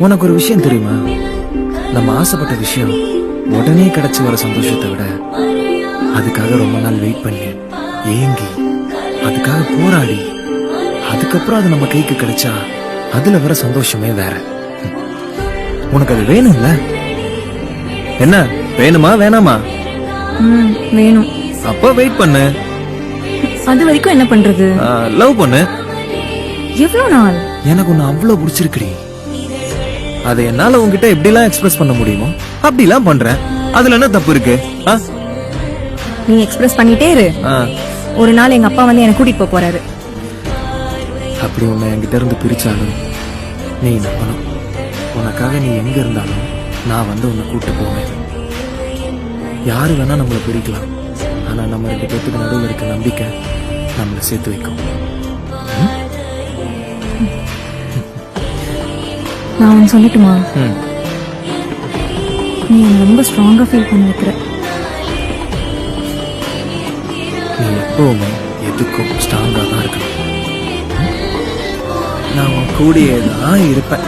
உனக்கு ஒரு விஷயம் தெரியுமா? நம்ம ஆசைப்பட்ட விஷயம் உடனே கிடைச்சு வர சந்தோஷத்தை விட அதுக்காக ரொம்ப நாள் வெயிட் பண்ணி ஏங்கி அதுக்காக போராடி அதுக்கப்புறம் அது நம்ம கைக்கு கிடைச்சா அதுல வர சந்தோஷமே வேற. உனக்கு அது வேணும்ல? என்ன வேணுமா வேணாமா? வேணும். அப்ப வெயிட் பண்ணு. அது வரைக்கும் என்ன பண்றது? லவ் பண்ணு. எவ்வளவு நாள்? எனக்கு உன்னை அவ்வளவு பிடிச்சிருக்குடி. அதை என்னால உன்கிட்ட எப்படிலாம் எக்ஸ்பிரஸ் பண்ண முடியுமோ அப்படிலாம் பண்றேன். அதுல என்ன தப்பு இருக்கு? நீ எக்ஸ்பிரஸ் பண்ணிட்டே இரு. ஒரு நாள் எங்க அப்பா வந்து என்ன கூட்டிட்டு போறாரு. அப்படி உன்னை என்கிட்ட இருந்து பிரிச்சாலும் நீ நம்பணும். உனக்காக நீ எங்க இருந்தாலும் நான் வந்து உன்னை கூட்டு போவேன். யாரு வேணா நம்மளை பிரிக்கலாம், ஆனா நம்ம 2 பேத்துக்கு நடுவில் இருக்க நம்பிக்கை நம்மளை சேர்த்து வைக்கும். நான் ஒன்னு சொல்லட்டுமா? நீ ரொம்ப ஸ்ட்ராங்கா ஃபீல் பண்ணி வைக்கிற. நீ எப்பவுமே எதுக்கும் ஸ்ட்ராங்கா தான் இருக்கணும். நான் உன் கூடியே தான் இருப்பேன்.